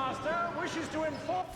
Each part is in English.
Master wishes to inform...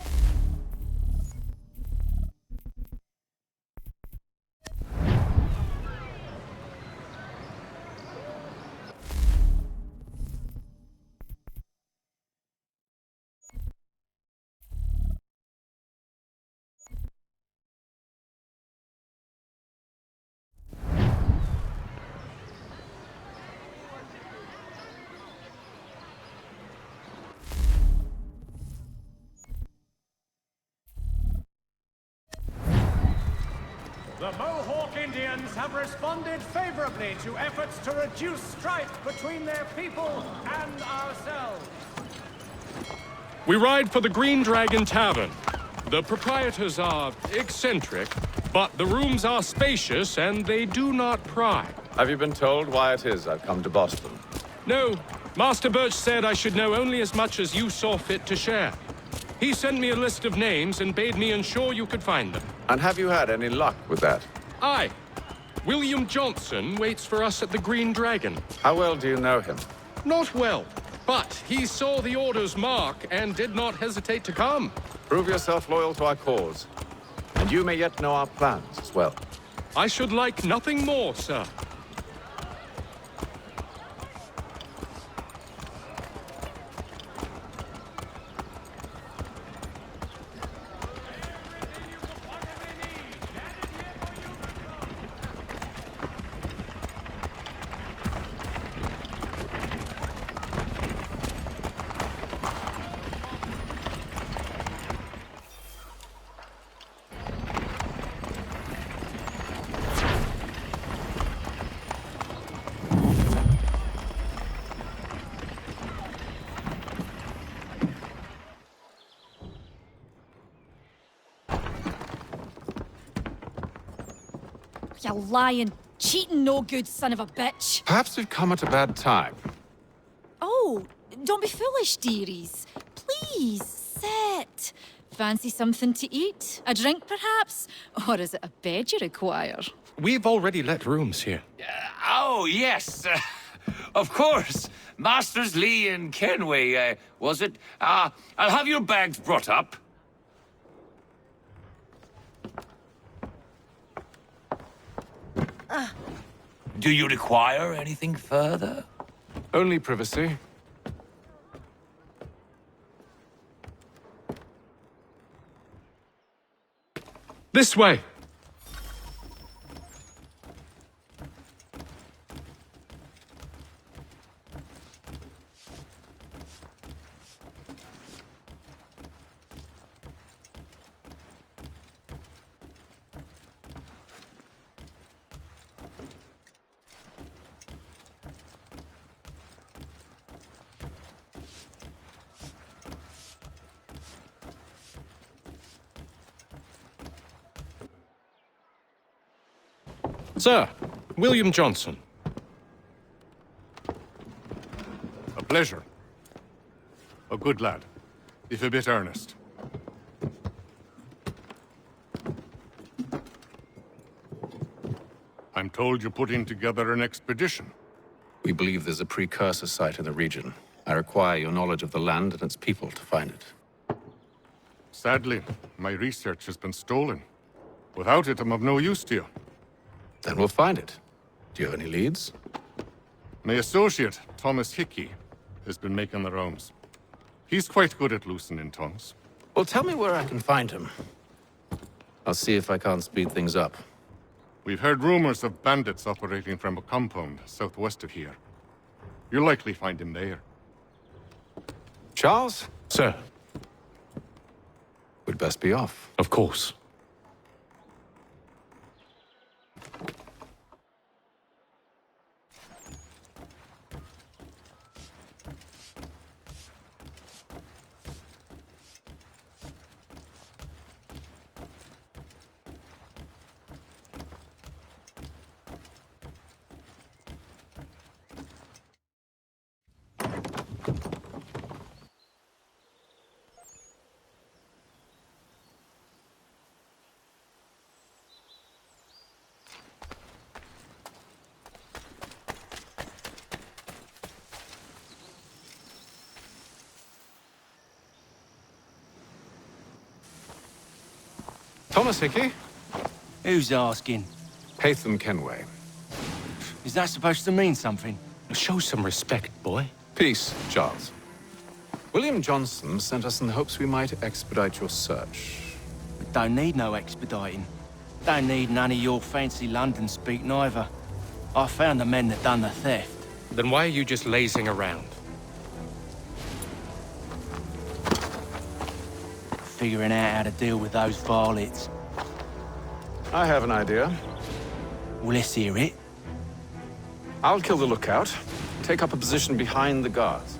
The Mohawk Indians have responded favorably to efforts to reduce strife between their people and ourselves. We ride for the Green Dragon Tavern. The proprietors are eccentric, but the rooms are spacious and they do not pry. Have you been told why it is I've come to Boston? No, Master Birch said I should know only as much as you saw fit to share. He sent me a list of names and bade me ensure you could find them. And have you had any luck with that? Aye. William Johnson waits for us at the Green Dragon. How well do you know him? Not well, but he saw the order's mark and did not hesitate to come. Prove yourself loyal to our cause. And you may yet know our plans as well. I should like nothing more, sir. You lying, cheating, no good son of a bitch. Perhaps we've come at a bad time. Oh, don't be foolish, dearies. Please, sit. Fancy something to eat? A drink, perhaps? Or is it a bed you require? We've already let rooms here. Oh, yes. Of course. Masters Lee and Kenway, was it? I'll have your bags brought up. Do you require anything further? Only privacy. This way. Sir, William Johnson. A pleasure. A good lad, if a bit earnest. I'm told you're putting together an expedition. We believe there's a precursor site in the region. I require your knowledge of the land and its people to find it. Sadly, my research has been stolen. Without it, I'm of no use to you. Then we'll find it. Do you have any leads? My associate, Thomas Hickey, has been making the rounds. He's quite good at loosening tongues. Well, tell me where I can find him. I'll see if I can't speed things up. We've heard rumors of bandits operating from a compound southwest of here. You'll likely find him there. Charles? Sir, We'd best be off. of course. Thomas Hickey? Who's asking? Haytham Kenway. Is that supposed to mean something? Show some respect, boy. Peace, Charles. William Johnson sent us in the hopes we might expedite your search. Don't need no expediting. Don't need none of your fancy London speak neither. I found the men that done the theft. Then why are you just lazing around? Figuring out how to deal with those varlets. I have an idea. Well, let's hear it. I'll kill the lookout, take up a position behind the guards.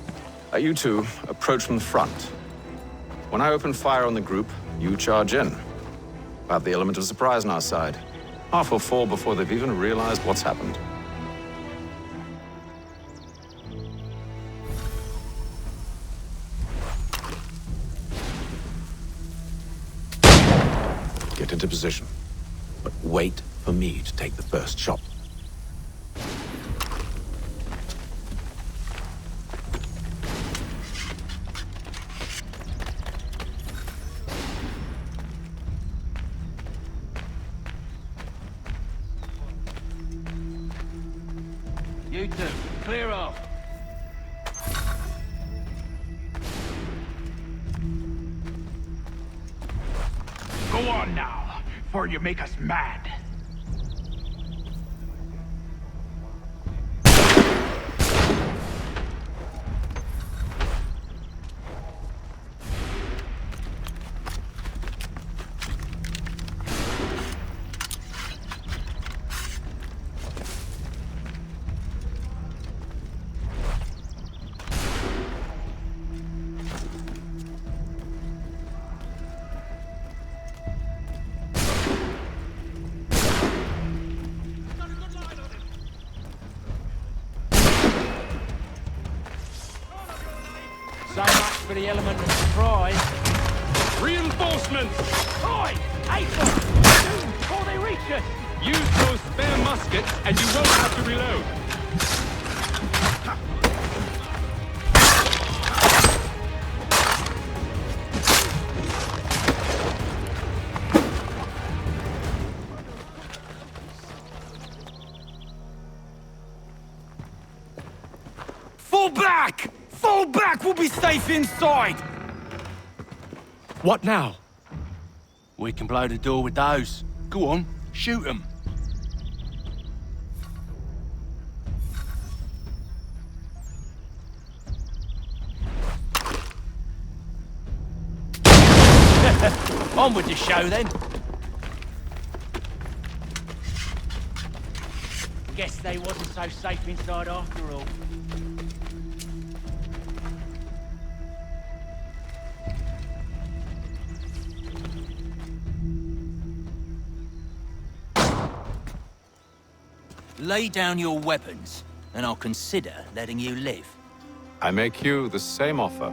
You two approach from the front. When I open fire on the group, you charge in. We'll have the element of surprise on our side. Half will fall before they've even realized what's happened. Get into position, but wait for me to take the first shot. You two, clear off. Go on now, before you make us mad. So much for the element of surprise. Reinforcements! Oi! Haytham! Soon, before they reach us! Use those spare muskets, and you won't have to reload. Fall back! Fall back! We'll be safe inside! What now? We can blow the door with those. Go on, shoot them. On with the show then. Guess they wasn't so safe inside after all. Lay down your weapons, and I'll consider letting you live. I make you the same offer.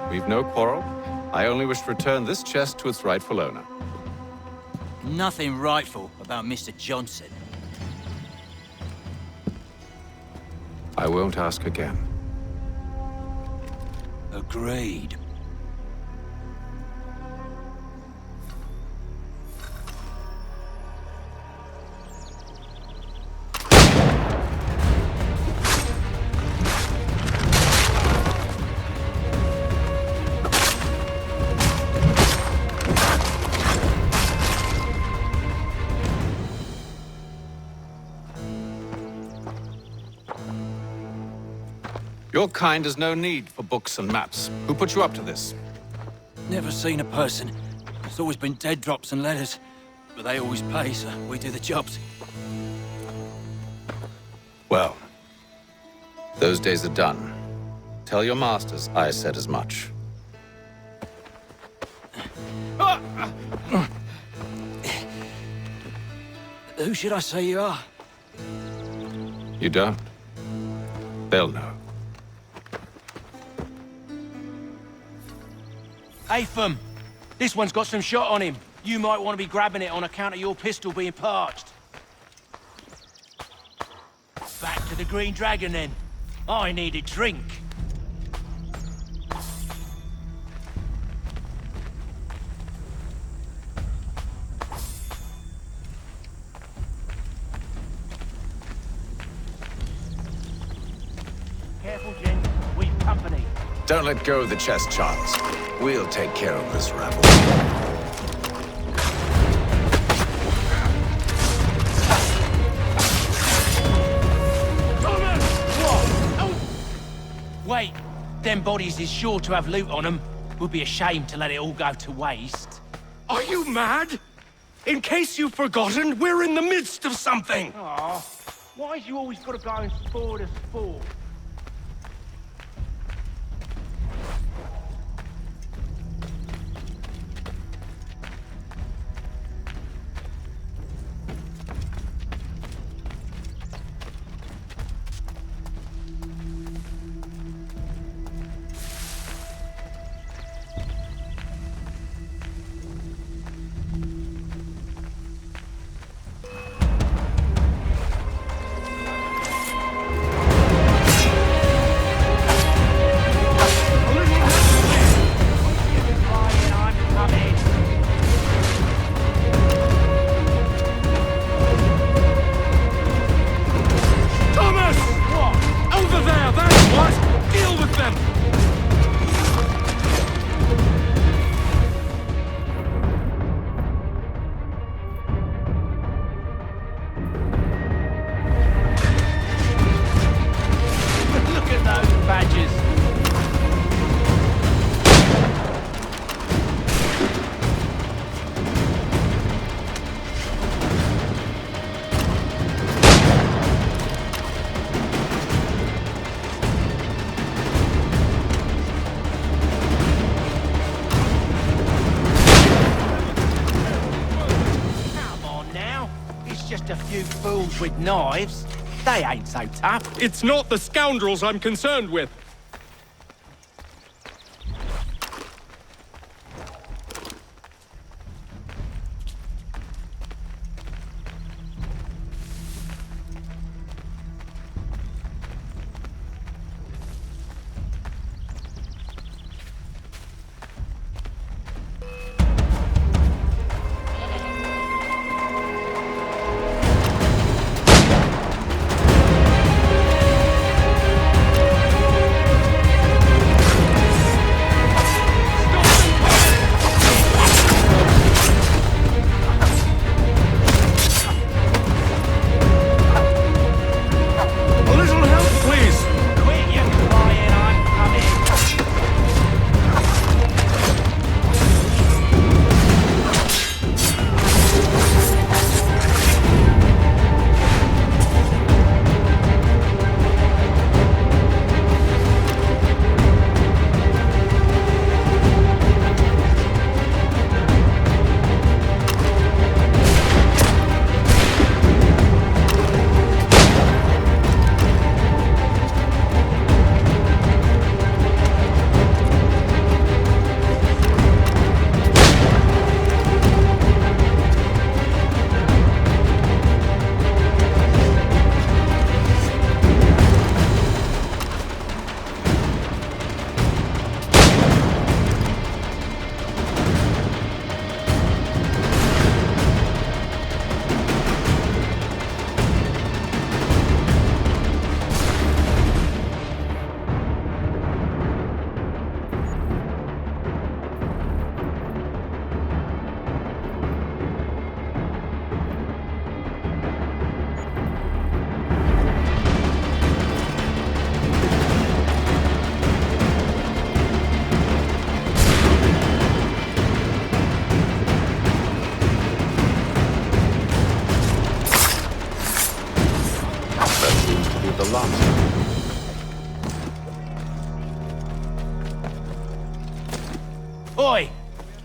We've no quarrel. I only wish to return this chest to its rightful owner. Nothing rightful about Mr. Johnson. I won't ask again. Agreed. Your kind has no need for books and maps. Who put you up to this? Never seen a person. It's always been dead drops and letters. But they always pay, so we do the jobs. Well, those days are done. Tell your masters I said as much. Who should I say you are? You don't? They'll know. Haytham! This one's got some shot on him. You might want to be grabbing it on account of your pistol being parched. Back to the Green Dragon, then. I need a drink. company. Don't let go of the chest, Charles. We'll take care of this rabble. Wait, them bodies is sure to have loot on them. Would be a shame to let it all go to waste. Are you mad? In case you've forgotten, we're in the midst of something! Aw, why's you always gotta go and spoil the sport? Fools with knives. They ain't so tough. It's not the scoundrels I'm concerned with. Oi!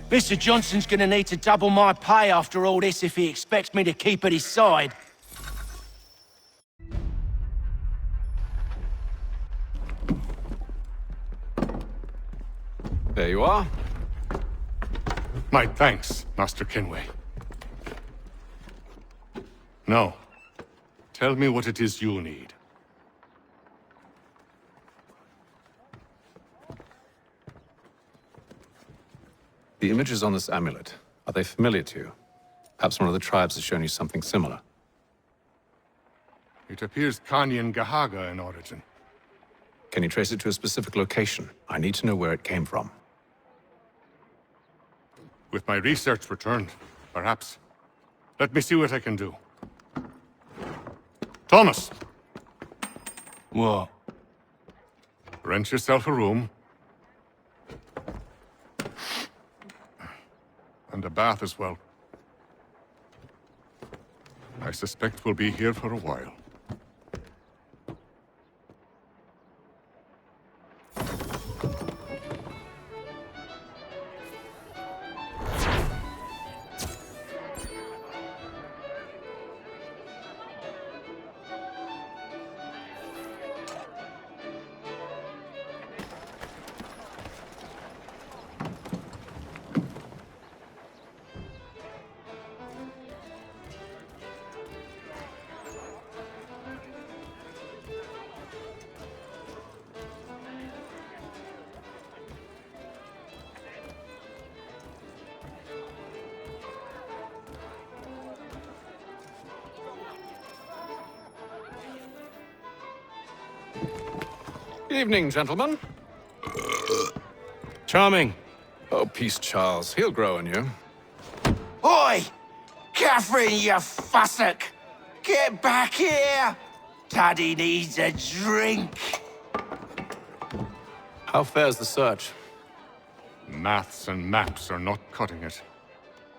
Mr. Johnson's gonna need to double my pay after all this if he expects me to keep at his side. There you are. My thanks, Master Kenway. Now, tell me what it is you need. The images on this amulet, are they familiar to you? Perhaps one of the tribes has shown you something similar. It appears Kanyan Gahaga in origin. Can you trace it to a specific location? I need to know where it came from. With my research returned, perhaps. Let me see what I can do. Thomas! What? Rent yourself a room. And a bath as well. I suspect we'll be here for a while. Evening, gentlemen. Charming. Oh, peace, Charles. He'll grow on you. Oi! Catherine, you fussock! Get back here! Daddy needs a drink! How fares the search? Maths and maps are not cutting it.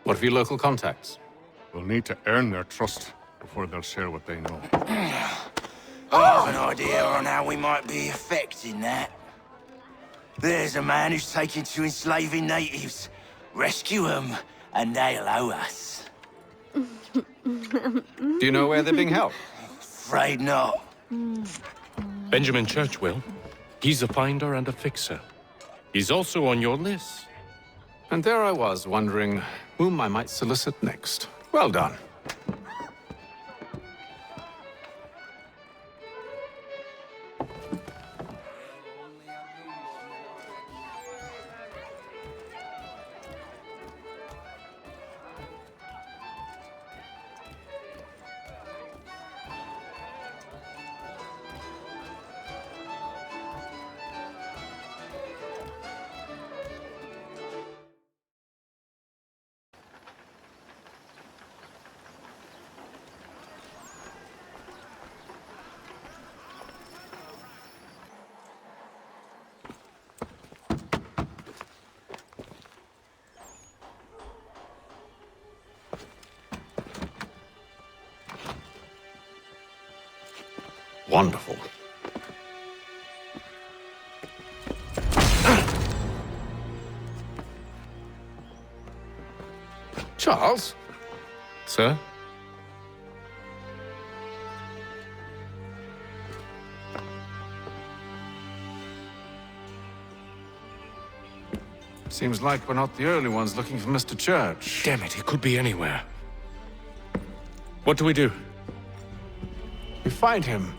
What of your local contacts? We'll need to earn their trust before they'll share what they know. I have an idea on how we might be affecting that. There's a man who's taken to enslaving natives. Rescue them, and they'll owe us. Do you know where they're being held? Afraid not. Benjamin Church will. He's a finder and a fixer. He's also on your list. And there I was, wondering whom I might solicit next. Well done. Wonderful. Charles? Sir? Seems like we're not the only ones looking for Mr. Church. Damn it, he could be anywhere. What do we do? We find him.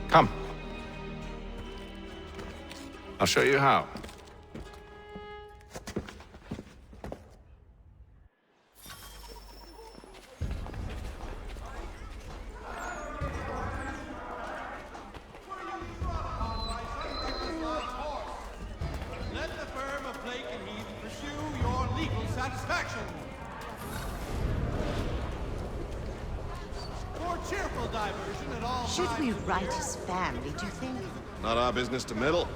Come. I'll show you how. Let the firm of Blake and Heath pursue your legal satisfaction. For cheerful diversion at all Should times we of the write year. his family, do you think? Not our business to meddle,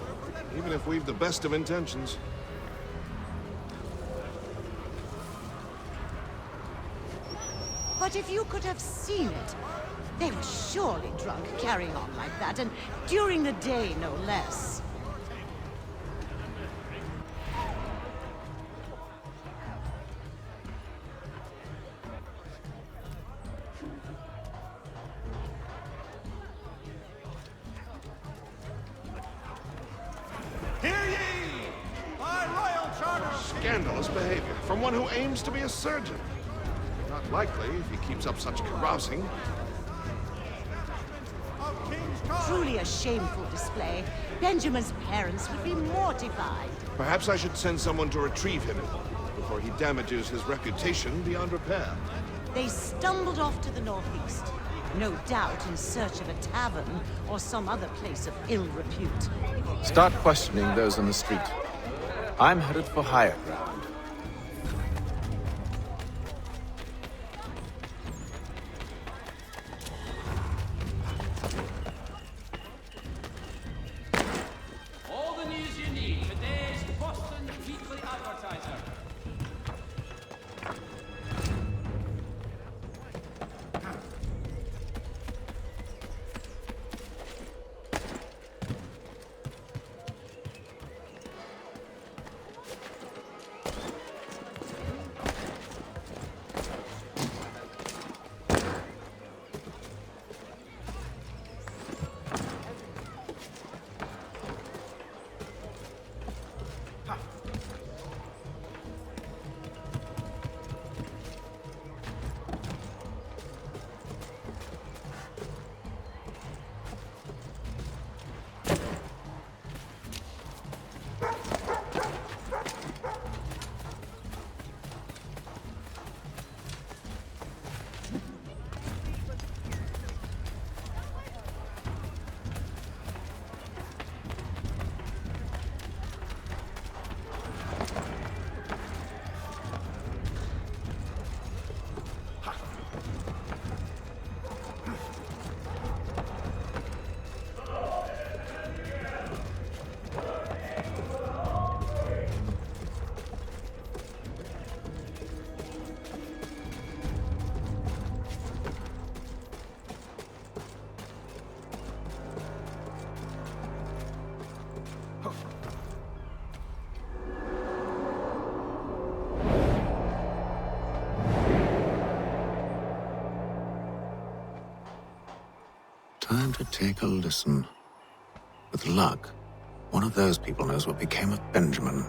even if we've the best of intentions. But if you could have seen it, they were surely drunk carrying on like that, and during the day, no less. Hear ye! By royal charter, Scandalous behavior from one who aims to be a surgeon. Not likely if he keeps up such carousing. of King's College. Truly a shameful display. Benjamin's parents would be mortified. Perhaps I should send someone to retrieve him before he damages his reputation beyond repair. They stumbled off to the northeast, no doubt in search of a tavern or some other place of ill repute. Start questioning those on the street. I'm headed for higher ground. All the news you need. Today's Boston Weekly Advertiser. Time to take a listen. With luck, one of those people knows what became of Benjamin.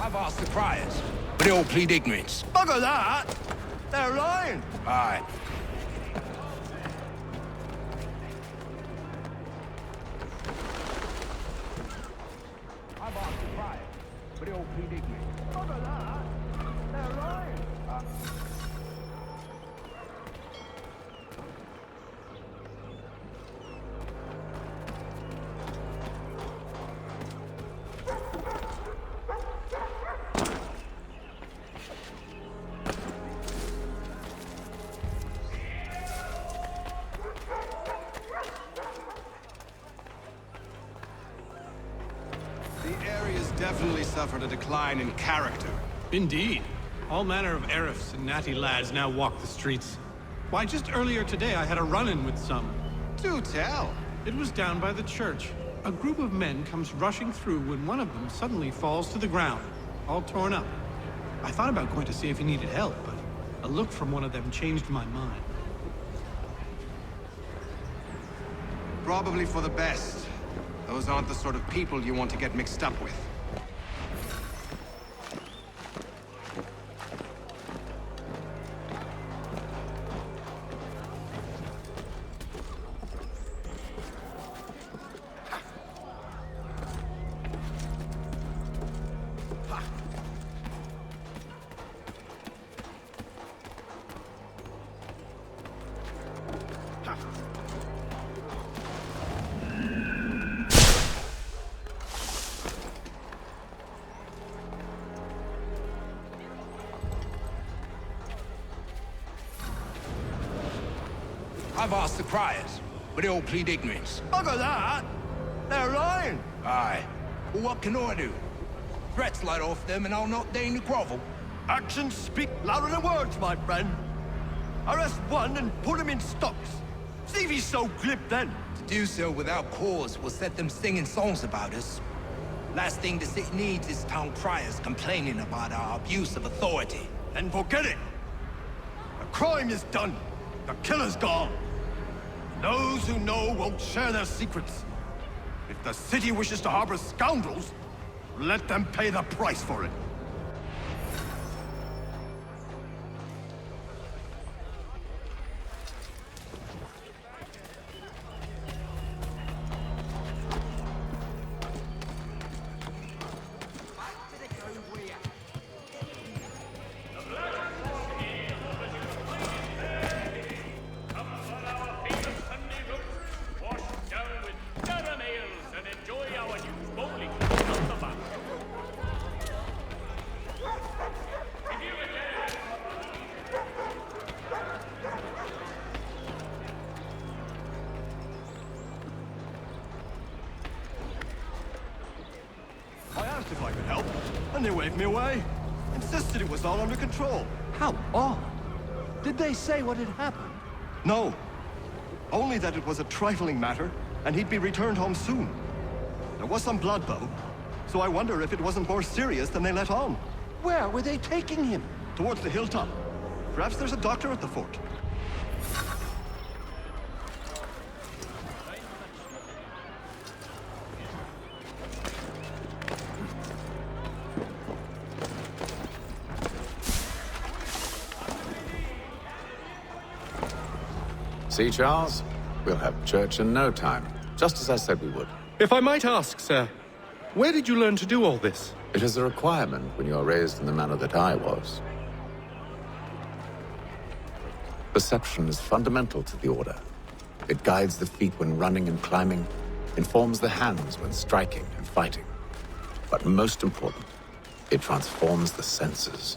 I've asked the criers, but they all plead ignorance. Bugger that! They're lying! Aye. I've asked the criers, but they all plead ignorance. Bugger that! They're lying! The area's definitely suffered a decline in character. Indeed. All manner of Arifs and natty lads now walk the streets. Why, just earlier today I had a run-in with some. Do tell. It was down by the church. A group of men comes rushing through when one of them suddenly falls to the ground, all torn up. I thought about going to see if he needed help, but a look from one of them changed my mind. Probably for the best. Those aren't the sort of people you want to get mixed up with. I've asked the criers, but they all plead ignorance. Bugger that! They're lying! Aye. Well, what can I do? threats light off them and I'll not deign to grovel. Actions speak louder than words, my friend. Arrest one and put him in stocks. See if he's so glib then. To do so without cause will set them singing songs about us. Last thing the city needs is town criers complaining about our abuse of authority. Then forget it. The crime is done. The killer's gone. Those who know won't share their secrets. If the city wishes to harbor scoundrels, let them pay the price for it. I asked if I could help, and they waved me away. Insisted it was all under control. How odd. Did they say what had happened? No. Only that it was a trifling matter, and he'd be returned home soon. There was some blood, though, so I wonder if it wasn't more serious than they let on. Where were they taking him? Towards the hilltop. Perhaps there's a doctor at the fort. See, Charles? We'll have church in no time, just as I said we would. If I might ask, sir, where did you learn to do all this? It is a requirement when you are raised in the manner that I was. Perception is fundamental to the Order. It guides the feet when running and climbing, informs the hands when striking and fighting. But most important, it transforms the senses.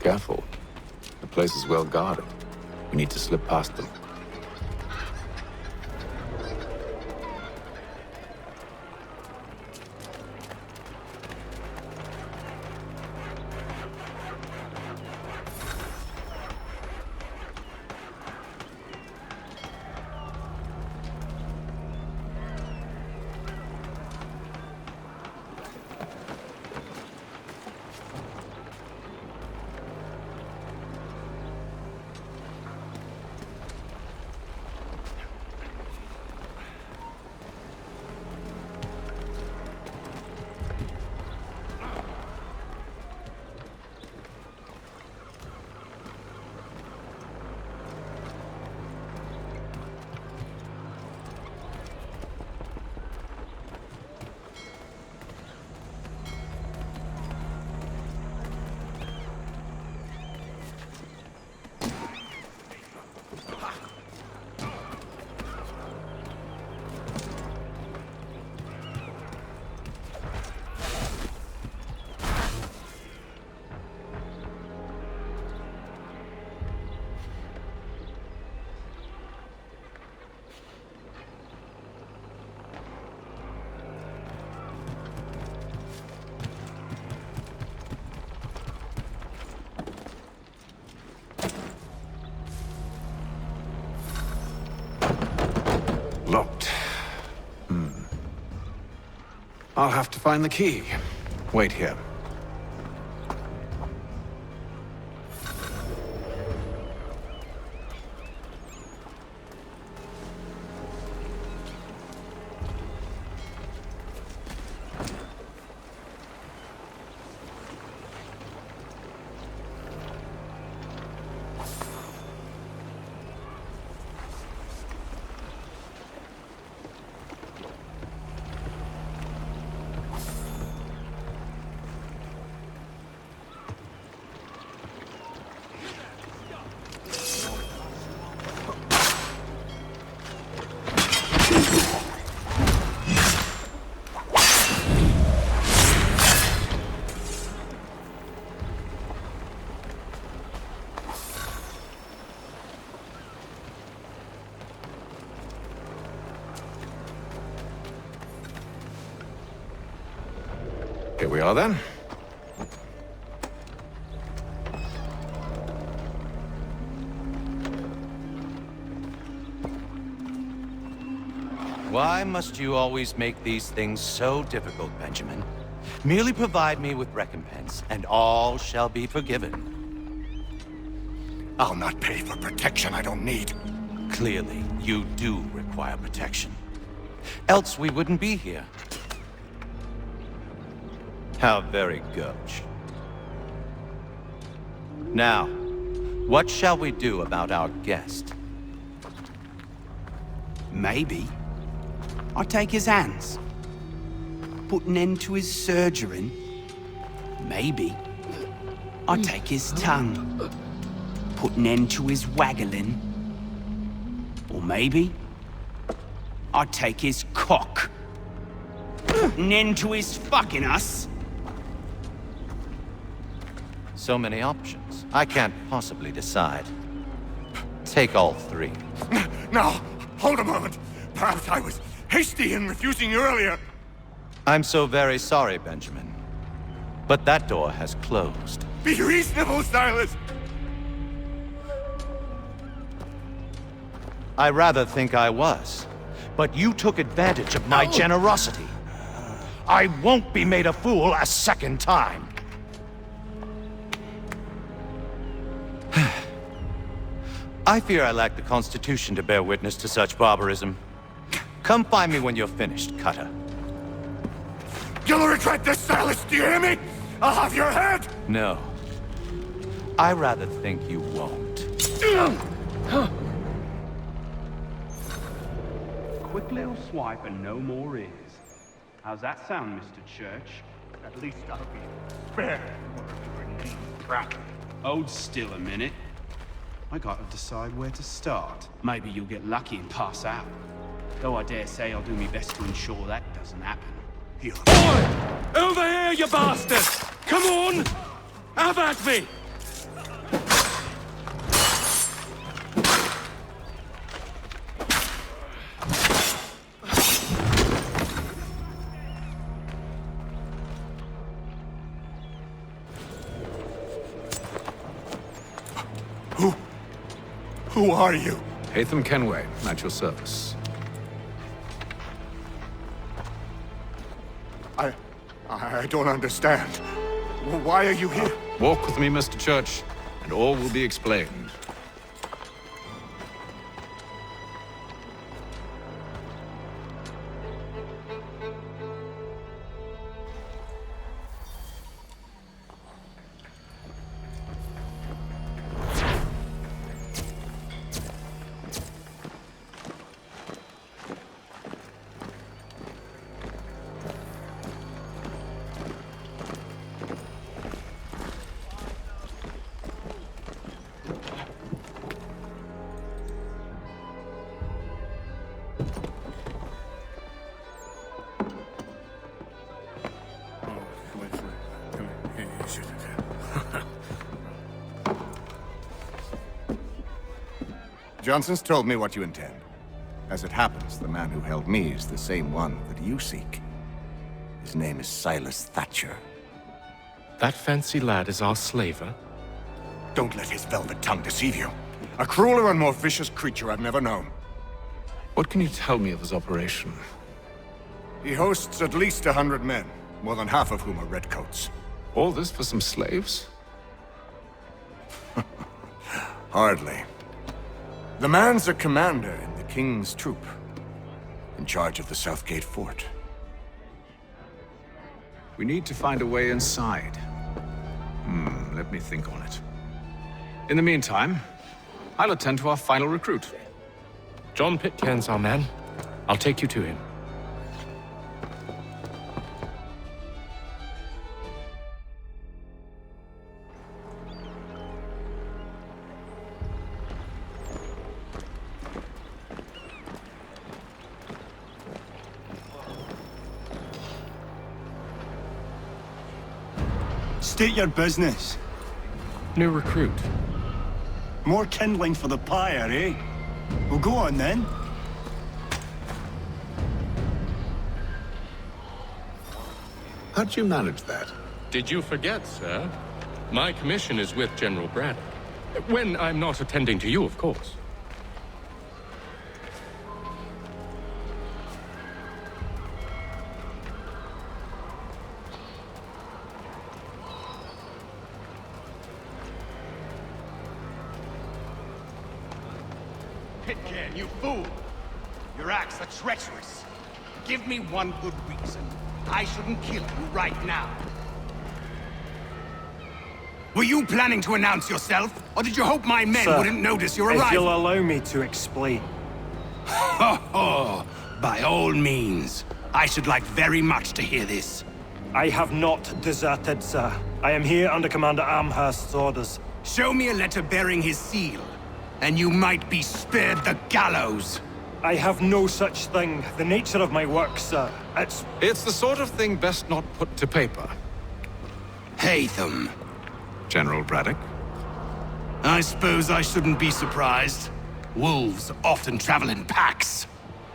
Careful. The place is well guarded. We need to slip past them. Locked. I'll have to find the key. Wait here. Here we are, then. Why must you always make these things so difficult, Benjamin? Merely provide me with recompense, and all shall be forgiven. I'll not pay for protection I don't need. Clearly, you do require protection. Else we wouldn't be here. How very gauche. Now, what shall we do about our guest? Maybe I'll take his hands. Put an end to his surgering. Maybe I'll take his tongue. Put an end to his waggling. Or maybe I'll take his cock. Put an end to his fucking us. So many options. I can't possibly decide. Take all three. Now, hold a moment. Perhaps I was hasty in refusing you earlier. I'm so very sorry, Benjamin. But that door has closed. Be reasonable, Silas! I rather think I was. But you took advantage of my generosity. I won't be made a fool a second time. I fear I lack the constitution to bear witness to such barbarism. Come find me when you're finished, Cutter. You'll regret this, Silas, do you hear me? I'll have your head! No. I rather think you won't. Quick little swipe and no more is. How's that sound, Mr. Church? At least I'll be spared. Hold still a minute. I gotta decide where to start. Maybe you'll get lucky and pass out. Though I dare say I'll do my best to ensure that doesn't happen. Boy! Over here, you bastard! Come on! Have at me! Who are you? Haytham Kenway, at your service. I don't understand. Why are you here? Walk with me, Mr. Church, and all will be explained. Johnson's told me what you intend. As it happens, the man who held me is the same one that you seek. His name is Silas Thatcher. That fancy lad is our slaver? Don't let his velvet tongue deceive you. A crueler and more vicious creature I've never known. What can you tell me of his operation? He hosts at least 100 men, more than half of whom are redcoats. All this for some slaves? Hardly. The man's a commander in the King's troop, in charge of the Southgate Fort. We need to find a way inside. Let me think on it. In the meantime, I'll attend to our final recruit. John Pitcairn's our man. I'll take you to him. State your business. New recruit. More kindling for the pyre, eh? Well, go on then. How'd you manage that? Did you forget, sir? My commission is with General Braddock. When I'm not attending to you, of course. Pitcairn, you fool! Your acts are treacherous. Give me one good reason. I shouldn't kill you right now. Were you planning to announce yourself? Or did you hope my men wouldn't notice your arrival? If you'll allow me to explain. Ho ho! By all means. I should like very much to hear this. I have not deserted, sir. I am here under Commander Amherst's orders. Show me a letter bearing his seal, and you might be spared the gallows. I have no such thing. The nature of my work, sir, It's the sort of thing best not put to paper. Haytham. General Braddock? I suppose I shouldn't be surprised. Wolves often travel in packs.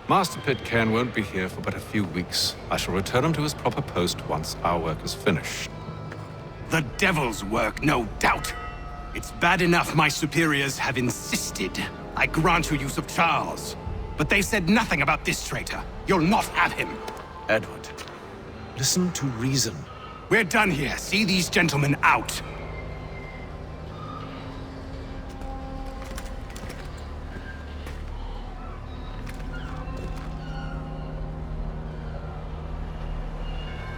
Master Pitcairn won't be here for but a few weeks. I shall return him to his proper post once our work is finished. The devil's work, no doubt. It's bad enough my superiors have insisted I grant you use of Charles. But they said nothing about this traitor. You'll not have him. Edward, listen to reason. We're done here. See these gentlemen out.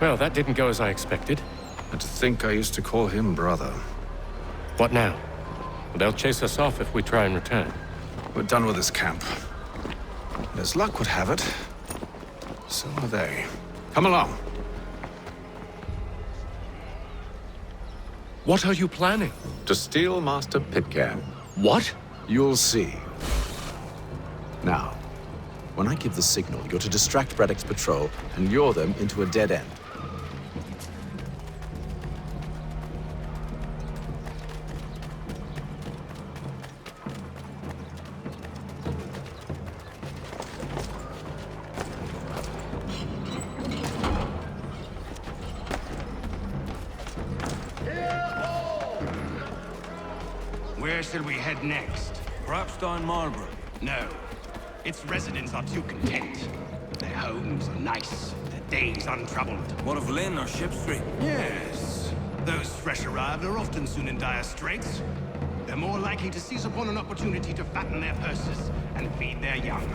Well, that didn't go as I expected. And to think I used to call him brother. What now? They'll chase us off if we try and return. We're done with this camp. And as luck would have it, so are they. Come along. What are you planning? To steal Master Pitcairn. What? You'll see. Now, when I give the signal, you're to distract Braddock's patrol and lure them into a dead end. Where shall we head next? Perhaps down Marlborough. No. Its residents are too content. Their homes are nice, their days untroubled. What of Lynn or Ship Street? Yes. Those fresh arrived are often soon in dire straits. They're more likely to seize upon an opportunity to fatten their purses and feed their young.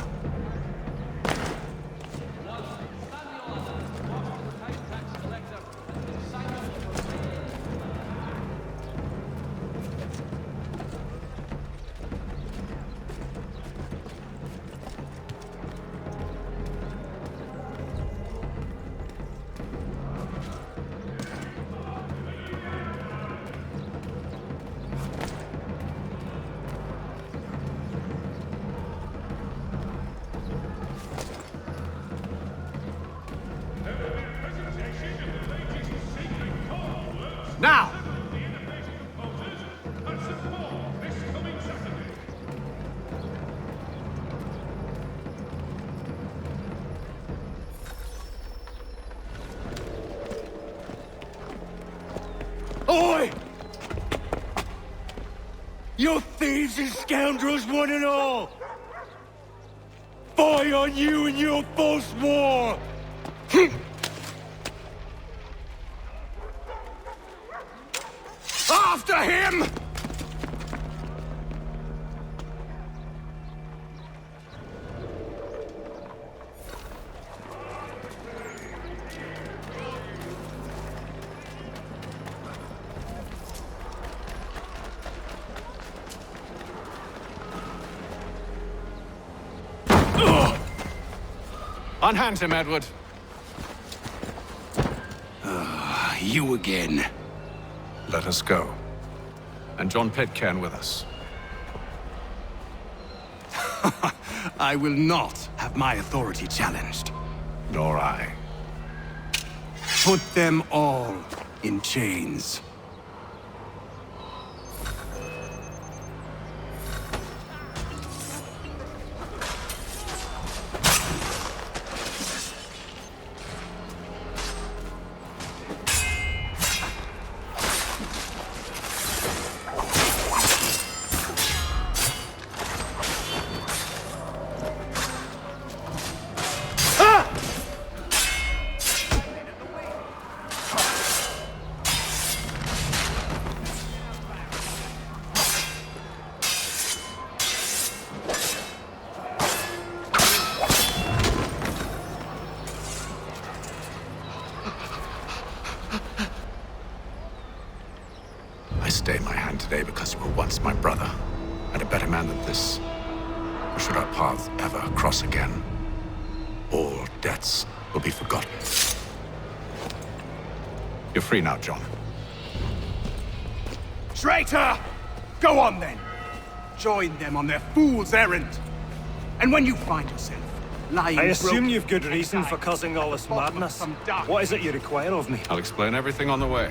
Now! Oi! You thieves and scoundrels, one and all! spy on you and your false war! After him! Unhand him, Edward. You again. Let us go. And John Pitcairn with us. I will not have my authority challenged. Nor I. Put them all in chains. I stay my hand today because you were once my brother, and a better man than this. Or should our paths ever cross again, all debts will be forgotten. You're free now, John. Traitor! Go on then! Join them on their fool's errand! And when you find yourself lying I assume broken you've good reason for causing all this madness. What is it you require of me? I'll explain everything on the way.